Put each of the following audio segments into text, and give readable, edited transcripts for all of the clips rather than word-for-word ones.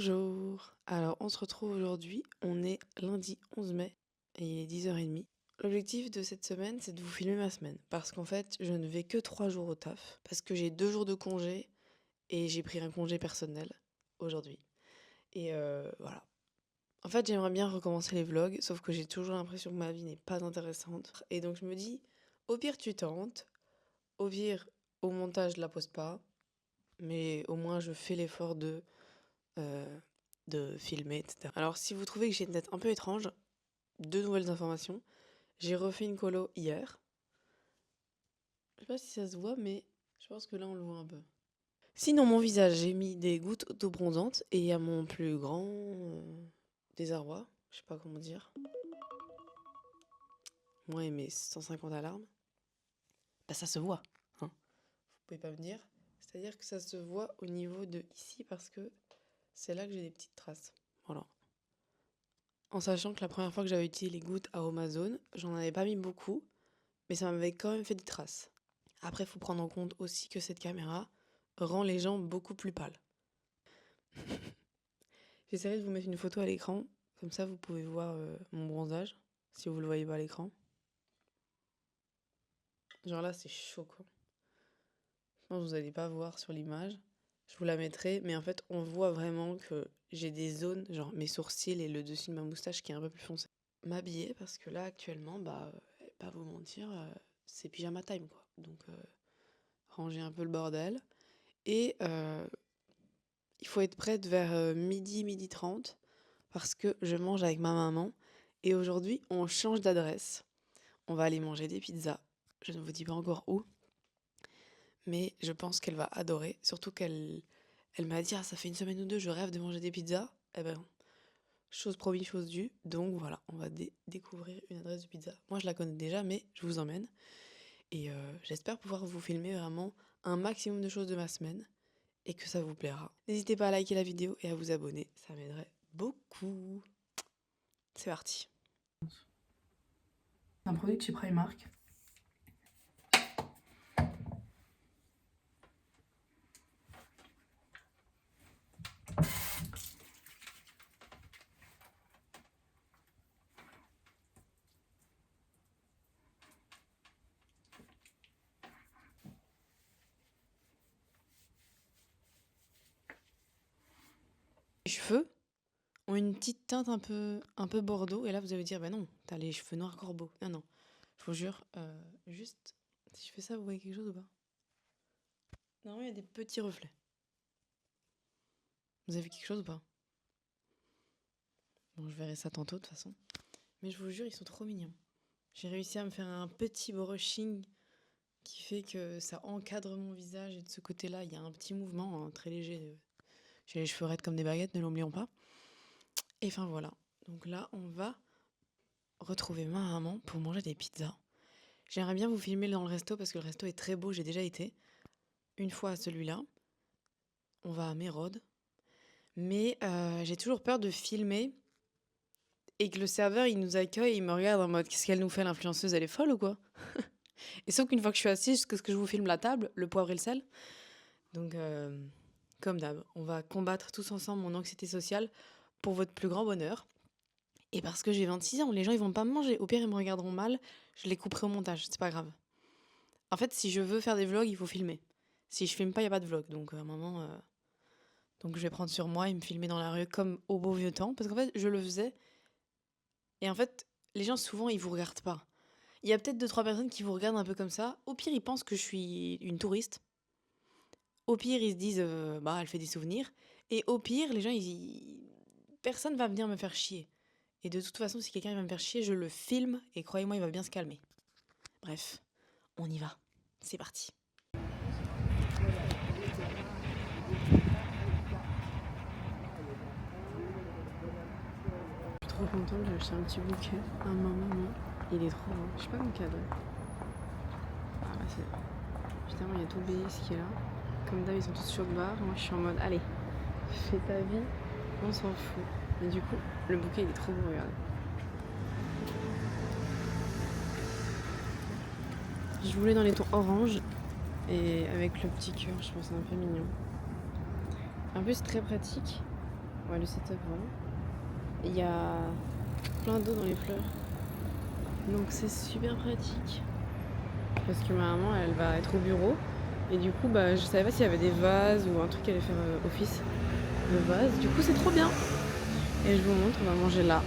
Bonjour. Alors, on se retrouve aujourd'hui. On est lundi 11 mai et il est 10h30. L'objectif de cette semaine, c'est de vous filmer ma semaine. Parce qu'en fait, je ne vais que 3 jours au taf. Parce que j'ai 2 jours de congé et j'ai pris un congé personnel aujourd'hui. Et voilà. En fait, j'aimerais bien recommencer les vlogs, sauf que j'ai toujours l'impression que ma vie n'est pas intéressante. Et donc, je me dis, au pire, tu tentes. Au pire, au montage, je la poste pas. Mais au moins, je fais l'effort euh, de filmer, etc. Alors, si vous trouvez que j'ai une tête un peu étrange, 2 nouvelles informations. J'ai refait une colo hier. Je sais pas si ça se voit, mais je pense que là, on le voit un peu. Sinon, mon visage, j'ai mis des gouttes autobronzantes et à mon plus grand désarroi, je sais pas comment dire, moi et mes 150 alarmes, bah ça se voit, hein. Vous pouvez pas me dire. C'est-à-dire que ça se voit au niveau de ici parce que c'est là que j'ai des petites traces. Voilà. En sachant que la première fois que j'avais utilisé les gouttes Aromazone, j'en avais pas mis beaucoup, mais ça m'avait quand même fait des traces. Après, il faut prendre en compte aussi que cette caméra rend les gens beaucoup plus pâles. J'essaierai de vous mettre une photo à l'écran, comme ça vous pouvez voir mon bronzage, si vous le voyez pas à l'écran. Genre là, c'est choquant. Je pense que vous n'allez pas voir sur l'image. Je vous la mettrai, mais en fait, on voit vraiment que j'ai des zones, genre mes sourcils et le dessus de ma moustache qui est un peu plus foncé. M'habiller, parce que là, actuellement, pas vous mentir, c'est pyjama time, quoi. Donc, ranger un peu le bordel. Et il faut être prête vers midi, midi 30, parce que je mange avec ma maman. Et aujourd'hui, on change d'adresse. On va aller manger des pizzas. Je ne vous dis pas encore où, mais je pense qu'elle va adorer. Surtout elle m'a dit, ah, ça fait une semaine ou deux, je rêve de manger des pizzas. Eh ben, chose promise, chose due. Donc voilà, on va découvrir une adresse de pizza. Moi, je la connais déjà, mais je vous emmène. Et j'espère pouvoir vous filmer vraiment un maximum de choses de ma semaine et que ça vous plaira. N'hésitez pas à liker la vidéo et à vous abonner, ça m'aiderait beaucoup. C'est parti. Un produit de chez Primark. Les cheveux ont une petite teinte un peu bordeaux et là vous allez dire, bah non, t'as les cheveux noirs corbeaux. Non, non, je vous jure, juste, si je fais ça, vous voyez quelque chose ou pas? Normalement, il y a des petits reflets. Vous avez quelque chose ou pas? Bon, je verrai ça tantôt de toute façon. Mais je vous jure, ils sont trop mignons. J'ai réussi à me faire un petit brushing qui fait que ça encadre mon visage et de ce côté-là, il y a un petit mouvement très léger. J'ai les cheveux raides comme des baguettes, ne l'oublions pas. Et enfin voilà. Donc là, on va retrouver ma maman pour manger des pizzas. J'aimerais bien vous filmer dans le resto parce que le resto est très beau, j'ai déjà été une fois à celui-là. On va à Mérode. Mais j'ai toujours peur de filmer et que le serveur il nous accueille, il me regarde en mode qu'est-ce qu'elle nous fait l'influenceuse, elle est folle ou quoi? Et sauf qu'une fois que je suis assise, qu'est-ce que je vous filme la table, le poivre et le sel. Donc comme d'hab, on va combattre tous ensemble mon anxiété sociale pour votre plus grand bonheur. Et parce que j'ai 26 ans, les gens ils vont pas me manger. Au pire, ils me regarderont mal, je les couperai au montage, c'est pas grave. En fait, si je veux faire des vlogs, il faut filmer. Si je filme pas, il y a pas de vlog. Donc à un moment donc je vais prendre sur moi et me filmer dans la rue comme au beau vieux temps parce qu'en fait, je le faisais et en fait, les gens souvent ils vous regardent pas. Il y a peut-être 2 3 personnes qui vous regardent un peu comme ça. Au pire, ils pensent que je suis une touriste. Au pire, ils se disent bah elle fait des souvenirs et au pire, les gens personne va venir me faire chier. Et de toute façon, si quelqu'un va me faire chier, je le filme et croyez-moi, il va bien se calmer. Bref, on y va. C'est parti. Je suis trop contente, j'ai acheté un petit bouquet à ma maman. Il est trop beau. Je sais pas mon cadeau. Ah bah c'est... Putain, il y a tout BS qui est là. Comme d'hab, ils sont tous sur le bar. Moi, je suis en mode, allez, fais ta vie, on s'en fout. Mais du coup, le bouquet, il est trop beau, regardez. Je voulais dans les tons orange et avec le petit cœur, je pense que c'est un peu mignon. En plus, c'est très pratique Ouais, le setup, voilà. Il y a plein d'eau dans les fleurs. Donc c'est super pratique. Parce que ma maman, elle va être au bureau. Et du coup, je savais pas s'il y avait des vases ou un truc qui allait faire office de vase. Du coup, c'est trop bien. Et je vous montre, on va manger là.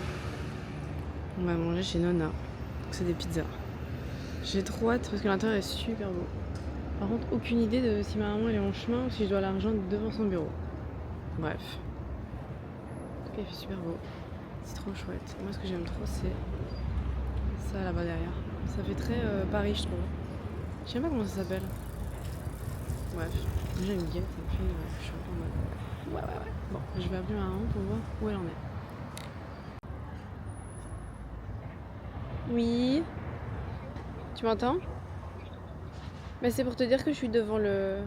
On va manger chez Nona. Donc c'est des pizzas. J'ai trop hâte parce que l'intérieur est super beau. Par contre, aucune idée de si ma maman elle est en chemin ou si je dois la rejoindre devant son bureau. Bref. En tout cas, il fait super beau. C'est trop chouette. Moi, ce que j'aime trop, c'est ça là-bas derrière. Ça fait très Paris, je trouve. Je sais pas comment ça s'appelle. Bref. Déjà une guette et puis je suis un peu en mode. Ouais. Bon, je vais appeler ma maman pour voir où elle en est. Oui. Tu m'entends? Mais c'est pour te dire que je suis devant le.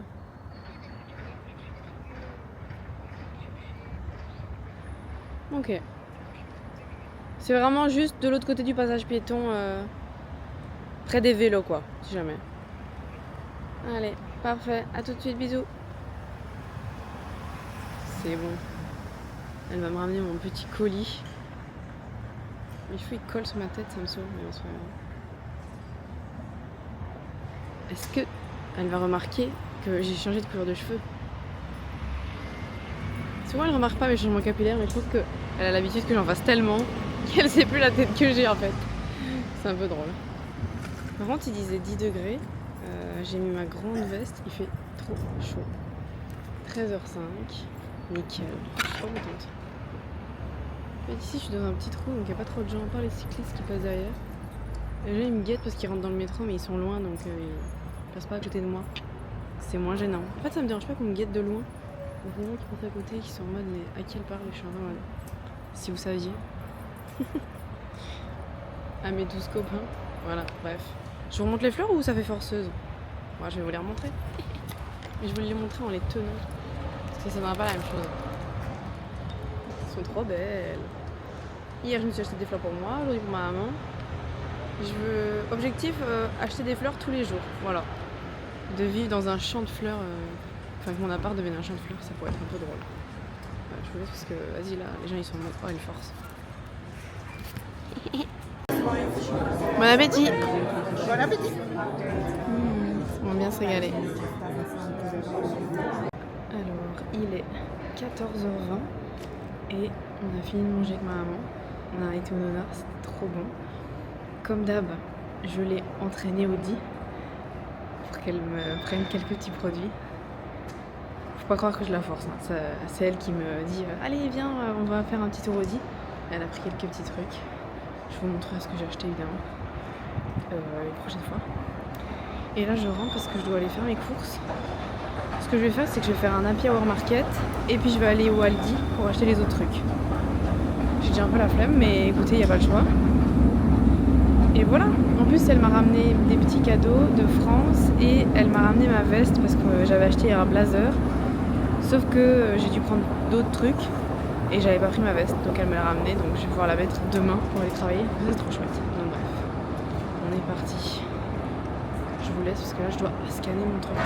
Ok. C'est vraiment juste de l'autre côté du passage piéton, près des vélos, quoi, si jamais. Allez, parfait. À tout de suite, bisous. C'est bon. Elle va me ramener mon petit colis. Mes cheveux, ils collent sur ma tête, ça me saoule, mais on se fait. Est-ce que elle va remarquer que j'ai changé de couleur de cheveux? Souvent, elle remarque pas mes changements capillaires, mais je trouve qu'elle a l'habitude que j'en fasse tellement qu'elle sait plus la tête que j'ai, en fait. C'est un peu drôle. Par contre, il disait 10 degrés. J'ai mis ma grande veste, il fait trop chaud. 13h05, nickel. Je suis trop contente. Et ici, je suis dans un petit trou, donc il n'y a pas trop de gens, à part les cyclistes qui passent derrière. Les gens, ils me guettent parce qu'ils rentrent dans le métro, mais ils sont loin, donc ils passent pas à côté de moi. C'est moins gênant. En fait, ça me dérange pas qu'on me guette de loin. Donc les gens qui passent à côté, qui sont en mode, mais à qui elle parle? Je suis en mode, si vous saviez. À mes 12 copains. Voilà, bref. Je vous remonte les fleurs ou ça fait forceuse? Moi, je vais vous les remontrer. Mais je vais les montrer en les tenant. Parce que ça n'aura pas la même chose. Elles sont trop belles. Hier, je me suis acheté des fleurs pour moi, aujourd'hui pour ma maman. Je veux, objectif, acheter des fleurs tous les jours. Voilà. De vivre dans un champ de fleurs. Enfin, que mon appart devienne un champ de fleurs, ça pourrait être un peu drôle. Je vous laisse parce que, vas-y, là, les gens ils sont en mode, oh, elle force. Bon appétit! Bon appétit. On va bien se régaler. Alors, il est 14h20 et on a fini de manger avec ma maman. On a été au Nona, c'était trop bon. Comme d'hab, je l'ai entraînée au dit pour qu'elle me prenne quelques petits produits. Faut pas croire que je la force, hein. C'est elle qui me dit allez viens, on va faire un petit tour au dit. Elle a pris quelques petits trucs. Je vous montrerai ce que j'ai acheté évidemment les prochaines fois. Et là je rentre parce que je dois aller faire mes courses. Ce que je vais faire, c'est que je vais faire un Happy Hour Market et puis je vais aller au Aldi pour acheter les autres trucs. J'ai déjà un peu la flemme, mais écoutez, il n'y a pas le choix. Et voilà. En plus, elle m'a ramené des petits cadeaux de France et elle m'a ramené ma veste parce que j'avais acheté un blazer. Sauf que j'ai dû prendre d'autres trucs et j'avais pas pris ma veste, donc elle me l'a ramenée, donc je vais pouvoir la mettre demain pour aller travailler. C'est trop chouette. Donc bref, on est parti. Je vous laisse parce que là, je dois scanner mon truc.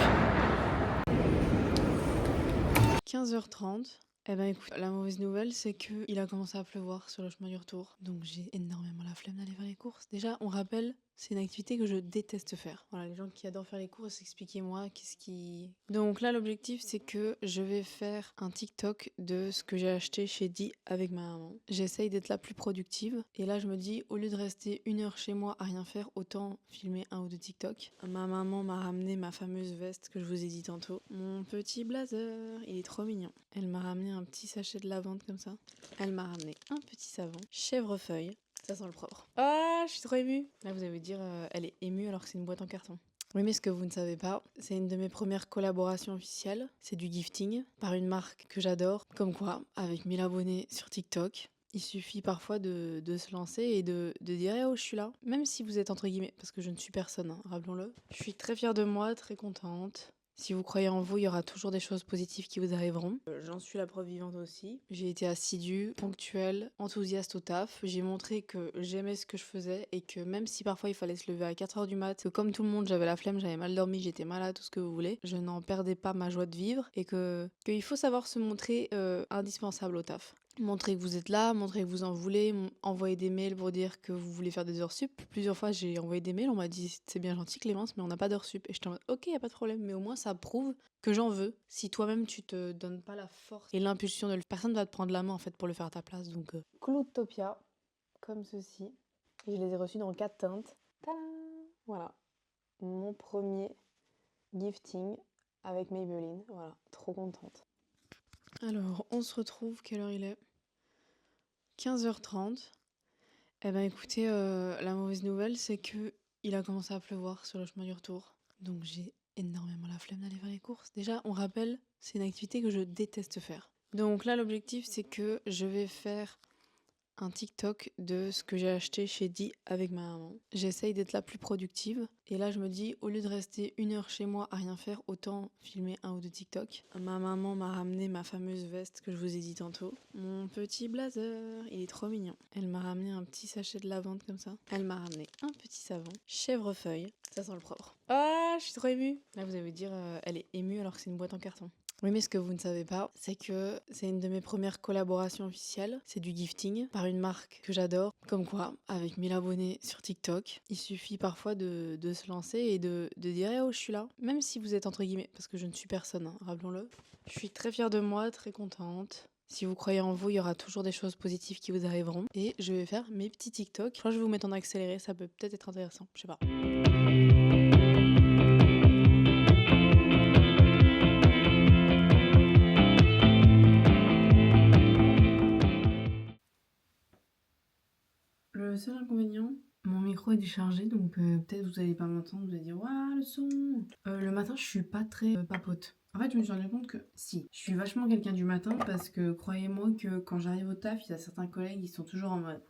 15h30. Eh ben écoute, la mauvaise nouvelle c'est que il a commencé à pleuvoir sur le chemin du retour. Donc j'ai énormément la flemme d'aller faire les courses. Déjà, on rappelle, c'est une activité que je déteste faire. Voilà, les gens qui adorent faire les courses, expliquez-moi qu'est-ce qui... Donc là, l'objectif c'est que je vais faire un TikTok de ce que j'ai acheté chez Di avec ma maman. J'essaye d'être la plus productive. Et là, je me dis, au lieu de rester 1 heure chez moi à rien faire, autant filmer 1 ou 2 TikTok. Ma maman m'a ramené ma fameuse veste que je vous ai dit tantôt. Mon petit blazer, il est trop mignon. Elle m'a ramené un petit sachet de lavande comme ça. Elle m'a ramené un petit savon. Chèvrefeuille. Ça sent le propre. Ah, je suis trop émue. Là, vous allez vous dire, elle est émue alors que c'est une boîte en carton. Oui, mais ce que vous ne savez pas, c'est une de mes premières collaborations officielles. C'est du gifting par une marque que j'adore. Comme quoi, avec 1000 abonnés sur TikTok, il suffit parfois de se lancer et de dire oh, je suis là. Même si vous êtes entre guillemets, parce que je ne suis personne, hein, rappelons-le. Je suis très fière de moi, très contente. Si vous croyez en vous, il y aura toujours des choses positives qui vous arriveront. J'en suis la preuve vivante aussi. J'ai été assidue, ponctuelle, enthousiaste au taf. J'ai montré que j'aimais ce que je faisais et que même si parfois il fallait se lever à 4h du mat, que comme tout le monde j'avais la flemme, j'avais mal dormi, j'étais malade, tout ce que vous voulez, je n'en perdais pas ma joie de vivre et qu'il faut savoir se montrer indispensable au taf. Montrer que vous êtes là, montrer que vous en voulez, envoyer des mails pour dire que vous voulez faire des heures sup. Plusieurs fois, j'ai envoyé des mails, on m'a dit c'est bien gentil Clémence, mais on n'a pas d'heures sup. Et j'étais en mode ok, y a pas de problème, mais au moins ça prouve que j'en veux. Si toi-même tu te donnes pas la force et l'impulsion de le faire, personne va te prendre la main en fait pour le faire à ta place. Donc Cloudtopia, comme ceci. Et je les ai reçus dans 4 teintes. Tadam! Voilà, mon premier gifting avec Maybelline. Voilà, trop contente. Alors, on se retrouve, quelle heure il est 15h30. Eh ben écoutez, la mauvaise nouvelle, c'est que il a commencé à pleuvoir sur le chemin du retour. Donc j'ai énormément la flemme d'aller faire les courses. Déjà, on rappelle, c'est une activité que je déteste faire. Donc là, l'objectif, c'est que je vais faire un TikTok de ce que j'ai acheté chez Di avec ma maman. J'essaye d'être la plus productive. Et là, je me dis, au lieu de rester 1 heure chez moi à rien faire, autant filmer 1 ou 2 TikTok. Ma maman m'a ramené ma fameuse veste que je vous ai dit tantôt. Mon petit blazer, il est trop mignon. Elle m'a ramené un petit sachet de lavande comme ça. Elle m'a ramené un petit savon. Chèvrefeuille, ça sent le propre. Ah, je suis trop émue. Là, vous allez vous dire, elle est émue alors que c'est une boîte en carton. Oui, mais ce que vous ne savez pas, c'est que c'est une de mes premières collaborations officielles. C'est du gifting par une marque que j'adore. Comme quoi, avec 1000 abonnés sur TikTok, il suffit parfois de se lancer et de dire oh, je suis là. Même si vous êtes entre guillemets, parce que je ne suis personne, hein, rappelons-le. Je suis très fière de moi, très contente. Si vous croyez en vous, il y aura toujours des choses positives qui vous arriveront. Et je vais faire mes petits TikTok. Je crois que je vais vous mettre en accéléré, ça peut peut-être être intéressant. Je sais pas. Le seul inconvénient, mon micro est déchargé, donc peut-être vous allez pas m'entendre, vous allez dire waouh le son. Le matin, je suis pas très papote. En fait, je me suis rendu compte que si, je suis vachement quelqu'un du matin parce que croyez-moi que quand j'arrive au taf, il y a certains collègues, ils sont toujours en mode.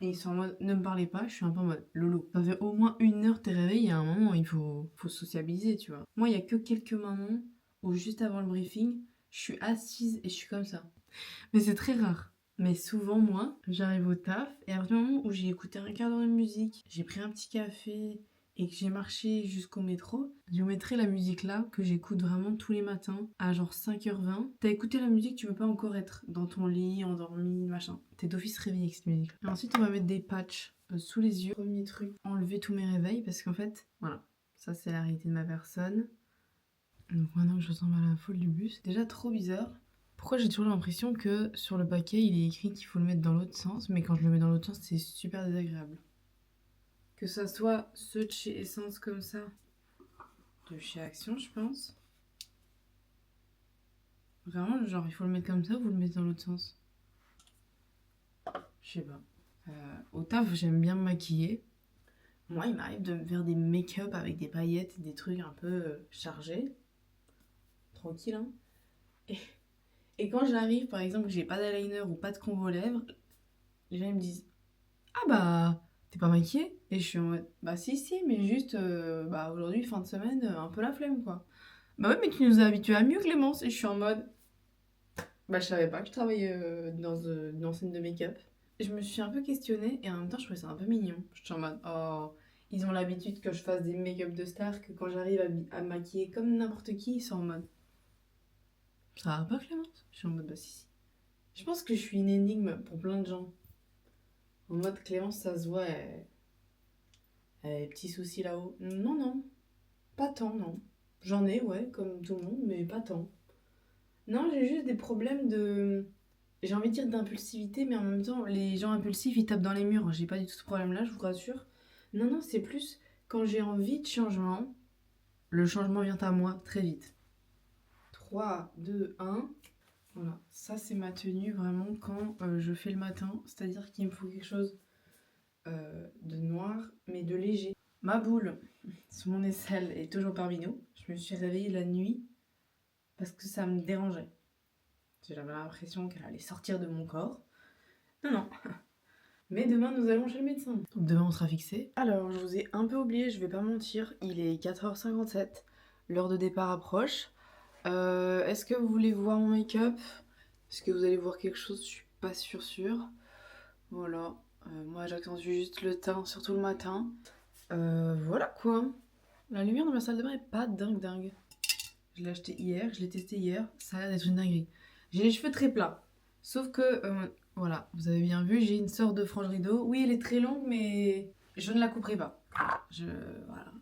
Et ils sont en mode ne me parlez pas, je suis un peu en mode Lolo. Ça fait au moins 1 heure t'es réveillé, il y a un moment, il faut sociabiliser, tu vois. Moi, il y a que quelques moments où juste avant le briefing, je suis assise et je suis comme ça. Mais c'est très rare. Mais souvent, moi, j'arrive au taf et à partir du moment où j'ai écouté 1 quart d'heure de musique, j'ai pris un petit café et que j'ai marché jusqu'au métro, je vous mettrai la musique là que j'écoute vraiment tous les matins à genre 5h20. T'as écouté la musique, tu peux pas encore être dans ton lit, endormi, machin. T'es d'office réveillé avec cette musique. Et ensuite, on va mettre des patchs sous les yeux. Premier truc, enlever tous mes réveils parce qu'en fait, voilà, ça c'est la réalité de ma personne. Donc maintenant que je ressemble à la folle du bus, c'est déjà trop bizarre. Pourquoi j'ai toujours l'impression que sur le paquet, il est écrit qu'il faut le mettre dans l'autre sens, mais quand je le mets dans l'autre sens, c'est super désagréable. Que ça soit ceux de chez Essence comme ça, de chez Action, je pense. Vraiment, genre, il faut le mettre comme ça ou vous le mettez dans l'autre sens? Je sais pas. Au taf, j'aime bien me maquiller. Moi, il m'arrive de me faire des make-up avec des paillettes et des trucs un peu chargés. Tranquille, hein. Et quand j'arrive, par exemple, que j'ai pas d'eyeliner ou pas de combo lèvres, les gens ils me disent ah bah, t'es pas maquillée? Et je suis en mode bah si, mais juste, bah aujourd'hui, fin de semaine, un peu la flemme quoi. Bah ouais, mais tu nous as habitués à mieux, Clémence. Et je suis en mode bah je savais pas que je travaillais dans une enseigne de make-up. Et je me suis un peu questionnée et en même temps, je trouvais ça un peu mignon. Je suis en mode oh, ils ont l'habitude que je fasse des make-up de star, que quand j'arrive à me maquiller comme n'importe qui, ils sont en mode ça va pas, Clémence? Je suis en mode bah si. Je pense que je suis une énigme pour plein de gens. En mode Clémence, ça se voit, petits soucis là-haut. Non, non, pas tant, non. J'en ai, ouais, comme tout le monde, mais pas tant. Non, j'ai juste des problèmes de. J'ai envie de dire d'impulsivité, mais en même temps, les gens impulsifs, ils tapent dans les murs. J'ai pas du tout ce problème-là, je vous rassure. Non, non, c'est plus quand j'ai envie de changement, le changement vient à moi très vite. 3, 2, 1. Voilà, ça c'est ma tenue vraiment quand je fais le matin, c'est-à-dire qu'il me faut quelque chose de noir, mais de léger. Ma boule, sur mon aisselle, est toujours parmi nous. Je me suis réveillée la nuit parce que ça me dérangeait. J'avais l'impression qu'elle allait sortir de mon corps. Non, non. Mais demain, nous allons chez le médecin. Donc demain, on sera fixé. Alors, je vous ai un peu oublié, je vais pas mentir. Il est 4h57. L'heure de départ approche. Est-ce que vous voulez voir mon make-up? Est-ce que vous allez voir quelque chose? Je suis pas sûre. Voilà. Moi, j'accentue juste le teint, surtout le matin. Voilà quoi. La lumière dans ma salle de bain est pas dingue. Je l'ai acheté hier, je l'ai testé hier. Ça a l'air d'être une dinguerie. J'ai les cheveux très plats. Sauf que, voilà, vous avez bien vu, j'ai une sorte de frange rideau. Oui, elle est très longue, mais je ne la couperai pas. Voilà.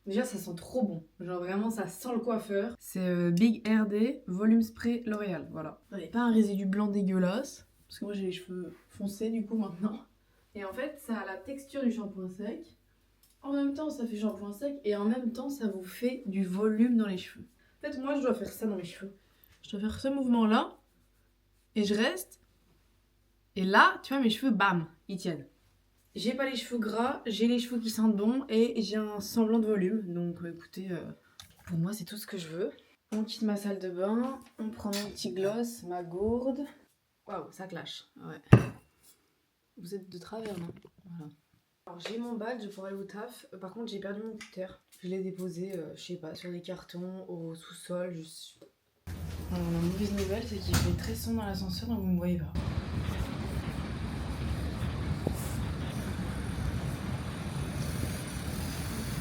Déjà, ça sent trop bon. Genre vraiment, ça sent le coiffeur. C'est Big RD Volume Spray L'Oréal. Voilà. Vous n'avez pas un résidu blanc dégueulasse. Parce que moi, j'ai les cheveux foncés du coup maintenant. Et en fait, ça a la texture du shampoing sec. En même temps, ça fait shampoing sec. Et en même temps, ça vous fait du volume dans les cheveux. En fait, moi, je dois faire ça dans mes cheveux. Je dois faire ce mouvement-là. Et je reste. Et là, tu vois, mes cheveux, bam, ils tiennent. J'ai pas les cheveux gras, j'ai les cheveux qui sentent bon et j'ai un semblant de volume. Donc écoutez, pour moi c'est tout ce que je veux. On quitte ma salle de bain, on prend mon petit gloss, ma gourde. Waouh, ça clash. Ouais. Vous êtes de travers, non? Voilà. Alors j'ai mon badge pour aller au taf. Par contre j'ai perdu mon cutter. Je l'ai déposé, je sais pas, sur des cartons, au sous-sol. Alors la mauvaise nouvelle c'est qu'il fait très sombre dans l'ascenseur donc vous me voyez pas.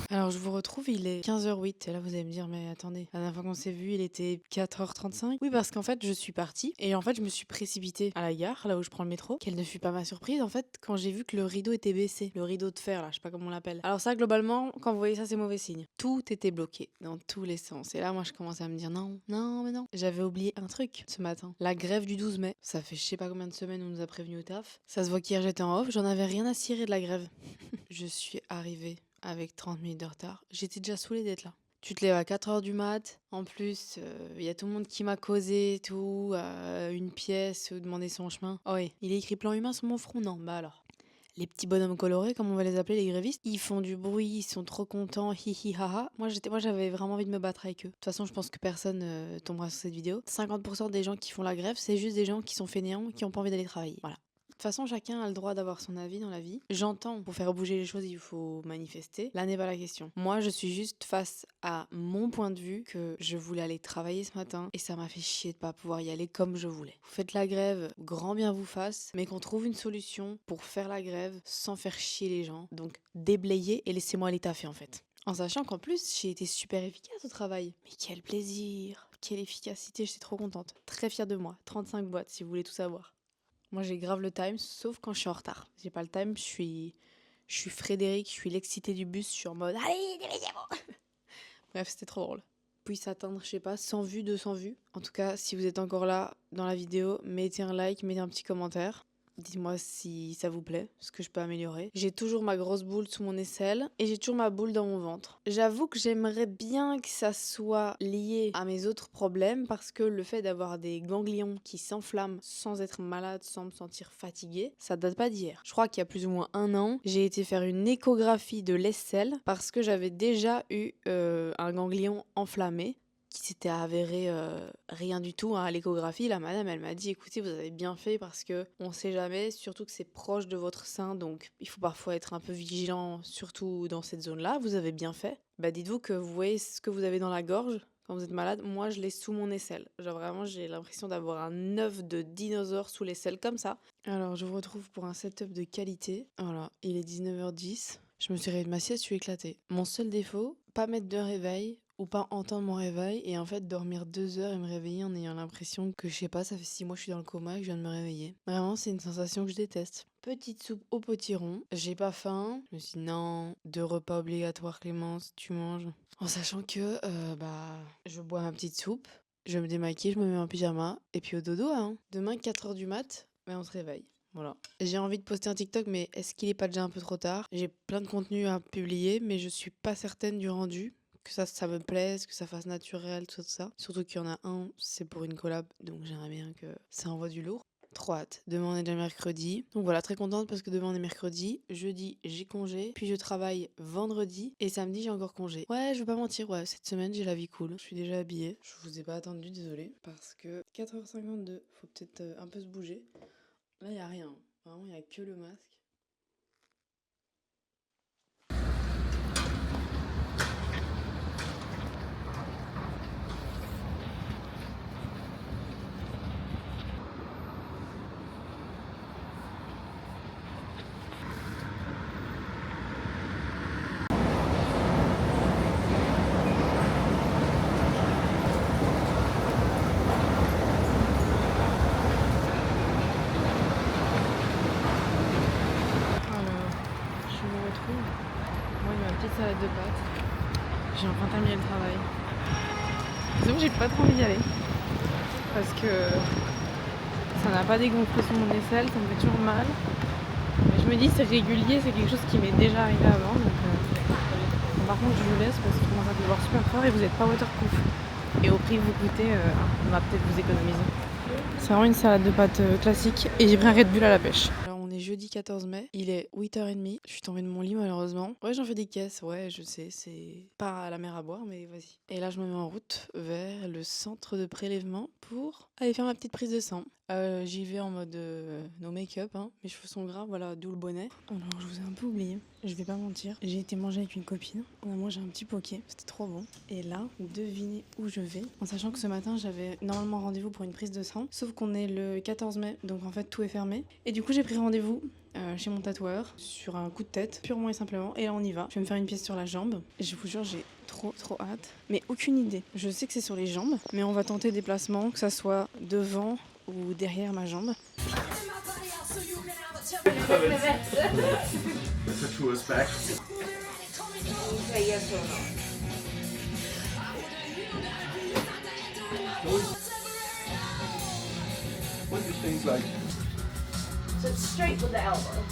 Alors je vous retrouve, il est 15h08 et là vous allez me dire mais attendez, la dernière fois qu'on s'est vu il était 4h35. Oui parce qu'en fait je suis partie et en fait je me suis précipitée à la gare, là où je prends le métro. Quelle ne fut pas ma surprise en fait quand j'ai vu que le rideau était baissé, le rideau de fer là, je sais pas comment on l'appelle. Alors ça globalement quand vous voyez ça c'est mauvais signe. Tout était bloqué dans tous les sens et là moi je commence à me dire non. J'avais oublié un truc ce matin, la grève du 12 mai. Ça fait je sais pas combien de semaines on nous a prévenu au taf. Ça se voit qu'hier j'étais en off, j'en avais rien à cirer de la grève. Je suis arrivée avec 30 minutes de retard. J'étais déjà saoulée d'être là. Tu te lèves à 4h du mat. En plus, il y a tout le monde qui m'a causé, tout, une pièce, demander son chemin. Oh oui, il est écrit plan humain sur mon front, non? Bah alors. Les petits bonhommes colorés, comme on va les appeler, les grévistes, ils font du bruit, ils sont trop contents, hi haha. Moi, j'avais vraiment envie de me battre avec eux. De toute façon, je pense que personne tombera sur cette vidéo. 50% des gens qui font la grève, c'est juste des gens qui sont fainéants, qui ont pas envie d'aller travailler. Voilà. De toute façon, chacun a le droit d'avoir son avis dans la vie. J'entends, pour faire bouger les choses, il faut manifester. Là n'est pas la question. Moi, je suis juste face à mon point de vue que je voulais aller travailler ce matin et ça m'a fait chier de pas pouvoir y aller comme je voulais. Vous faites la grève, grand bien vous fasse, mais qu'on trouve une solution pour faire la grève sans faire chier les gens. Donc, déblayez et laissez-moi aller taffer en fait. En sachant qu'en plus, j'ai été super efficace au travail. Mais quel plaisir! Quelle efficacité, j'étais trop contente. Très fière de moi. 35 boîtes si vous voulez tout savoir. Moi, j'ai grave le time, sauf quand je suis en retard. J'ai pas le time, je suis Frédéric, je suis l'excité du bus, je suis en mode allez, dépêchez-vous. Bref, c'était trop drôle. Puisse atteindre, je sais pas, 100 vues, 200 vues. En tout cas, si vous êtes encore là dans la vidéo, mettez un like, mettez un petit commentaire. Dites-moi si ça vous plaît, ce que je peux améliorer. J'ai toujours ma grosse boule sous mon aisselle et j'ai toujours ma boule dans mon ventre. J'avoue que j'aimerais bien que ça soit lié à mes autres problèmes parce que le fait d'avoir des ganglions qui s'enflamment sans être malade, sans me sentir fatiguée, ça date pas d'hier. Je crois qu'il y a plus ou moins un an, j'ai été faire une échographie de l'aisselle parce que j'avais déjà eu un ganglion enflammé qui s'était avéré rien du tout à l'échographie. La madame, elle m'a dit écoutez, vous avez bien fait parce que on sait jamais, surtout que c'est proche de votre sein, donc il faut parfois être un peu vigilant, surtout dans cette zone-là. Vous avez bien fait. Bah dites-vous que vous voyez ce que vous avez dans la gorge quand vous êtes malade. Moi, je l'ai sous mon aisselle. Genre vraiment, j'ai l'impression d'avoir un œuf de dinosaure sous l'aisselle comme ça. Alors, je vous retrouve pour un setup de qualité. Voilà, il est 19h10. Je me suis réveillée de ma sieste, je suis éclatée. Mon seul défaut, pas mettre de réveil ou pas entendre mon réveil et en fait dormir 2 heures et me réveiller en ayant l'impression que je sais pas, ça fait 6 mois que je suis dans le coma et que je viens de me réveiller. Vraiment, c'est une sensation que je déteste. Petite soupe au potiron, j'ai pas faim. Je me suis dit non, 2 repas obligatoires Clémence, tu manges. En sachant que je bois ma petite soupe, je me démaquille, je me mets en pyjama et puis au dodo hein. Demain 4h du mat, on se réveille. Voilà. J'ai envie de poster un TikTok, mais est-ce qu'il est pas déjà un peu trop tard? J'ai plein de contenu à publier, mais je suis pas certaine du rendu. Que ça me plaise, que ça fasse naturel, tout ça. Surtout qu'il y en a un, c'est pour une collab, donc j'aimerais bien que ça envoie du lourd. Trop hâte. Demain on est déjà mercredi. Donc voilà, très contente parce que demain on est mercredi. Jeudi, j'ai congé. Puis je travaille vendredi. Et samedi, j'ai encore congé. Ouais, je vais pas mentir, ouais, cette semaine, j'ai la vie cool. Je suis déjà habillée. Je vous ai pas attendu, désolée. Parce que 4h52, faut peut-être un peu se bouger. Là, y a rien. Vraiment, il n'y a que le masque. Alors, je me retrouve. Moi, ma petite salade de pâtes. J'ai enfin terminé le travail. Disons que j'ai pas trop envie d'y aller. Parce que ça n'a pas dégonflé sur mon aisselle, ça me fait toujours mal. Mais je me dis c'est régulier, c'est quelque chose qui m'est déjà arrivé avant. Donc, par contre, je vous laisse parce que je commence à pleuvoir super fort et vous n'êtes pas waterproof. Et au prix que vous coûtez, on va peut-être vous économiser. C'est vraiment une salade de pâtes classique et j'ai pris un Red Bull à la pêche. Alors on est jeudi 14 mai, il est 8h30, je suis tombée de mon lit malheureusement. Ouais, j'en fais des caisses, ouais, je sais, c'est pas à la mer à boire, mais vas-y. Et là je me mets en route vers le centre de prélèvement pour aller faire ma petite prise de sang. J'y vais en mode no make-up, hein. Mes cheveux sont gras, voilà, d'où le bonnet. Alors je vous ai un peu oublié, je vais pas mentir. J'ai été manger avec une copine, on a mangé un petit poké, c'était trop bon. Et là, devinez où je vais, en sachant que ce matin j'avais normalement rendez-vous pour une prise de sang, sauf qu'on est le 14 mai, donc en fait tout est fermé. Et du coup j'ai pris rendez-vous chez mon tatoueur sur un coup de tête, purement et simplement. Et là on y va, je vais me faire une pièce sur la jambe. Et je vous jure, j'ai trop hâte, mais aucune idée. Je sais que c'est sur les jambes, mais on va tenter des placements, que ça soit devant ou derrière ma jambe. What do things like? So it's straight with the elbow.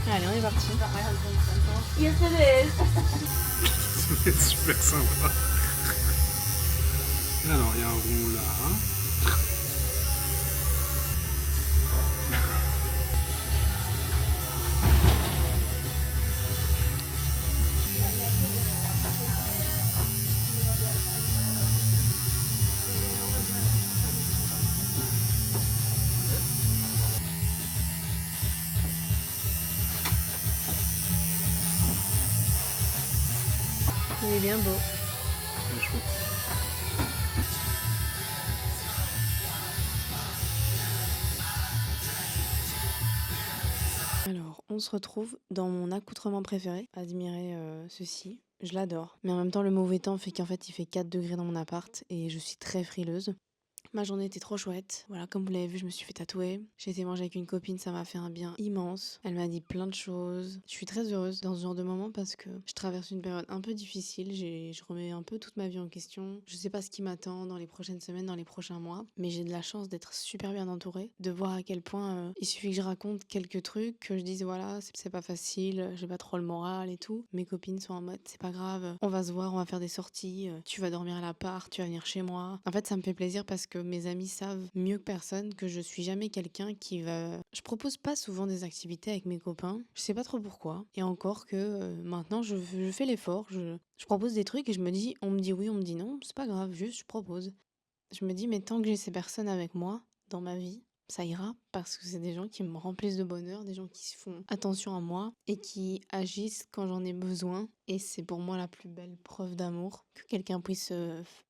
Allez, on est parti. Yes, it is. C'est super sympa. Alors, il y a un rond là. Il est bien beau. C'est chouette. Alors, on se retrouve dans mon accoutrement préféré. Admirez ceci. Je l'adore. Mais en même temps, le mauvais temps fait qu'en fait, il fait 4 degrés dans mon appart et je suis très frileuse. Ma journée était trop chouette. Voilà, comme vous l'avez vu, je me suis fait tatouer. J'ai été manger avec une copine, ça m'a fait un bien immense. Elle m'a dit plein de choses. Je suis très heureuse dans ce genre de moment parce que je traverse une période un peu difficile. Je remets un peu toute ma vie en question. Je sais pas ce qui m'attend dans les prochaines semaines, dans les prochains mois. Mais j'ai de la chance d'être super bien entourée. De voir à quel point il suffit que je raconte quelques trucs, que je dise voilà, c'est pas facile, j'ai pas trop le moral et tout. Mes copines sont en mode c'est pas grave, on va se voir, on va faire des sorties, tu vas dormir à l'appart, tu vas venir chez moi. En fait, ça me fait plaisir parce que mes amis savent mieux que personne que je suis jamais quelqu'un qui va... Je propose pas souvent des activités avec mes copains. Je sais pas trop pourquoi. Et encore que maintenant, je fais l'effort. Je propose des trucs et je me dis, on me dit oui, on me dit non. C'est pas grave, juste je propose. Je me dis, mais tant que j'ai ces personnes avec moi dans ma vie, ça ira parce que c'est des gens qui me remplissent de bonheur, des gens qui font attention à moi et qui agissent quand j'en ai besoin. Et c'est pour moi la plus belle preuve d'amour que quelqu'un puisse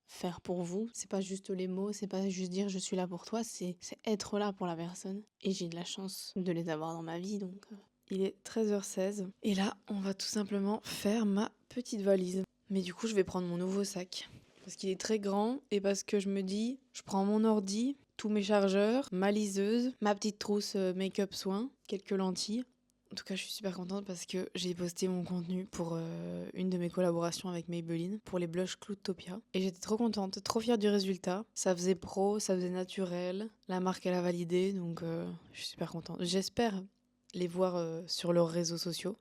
faire pour vous. C'est pas juste les mots, c'est pas juste dire je suis là pour toi, c'est être là pour la personne. Et j'ai de la chance de les avoir dans ma vie, donc il est 13h16. Et là, on va tout simplement faire ma petite valise. Mais du coup, je vais prendre mon nouveau sac. Parce qu'il est très grand et parce que je me dis, je prends mon ordi, tous mes chargeurs, ma liseuse, ma petite trousse make-up soin, quelques lentilles. En tout cas, je suis super contente parce que j'ai posté mon contenu pour une de mes collaborations avec Maybelline, pour les blushs Cloudtopia. Et j'étais trop contente, trop fière du résultat. Ça faisait pro, ça faisait naturel. La marque, elle a validé, donc je suis super contente. J'espère les voir sur leurs réseaux sociaux.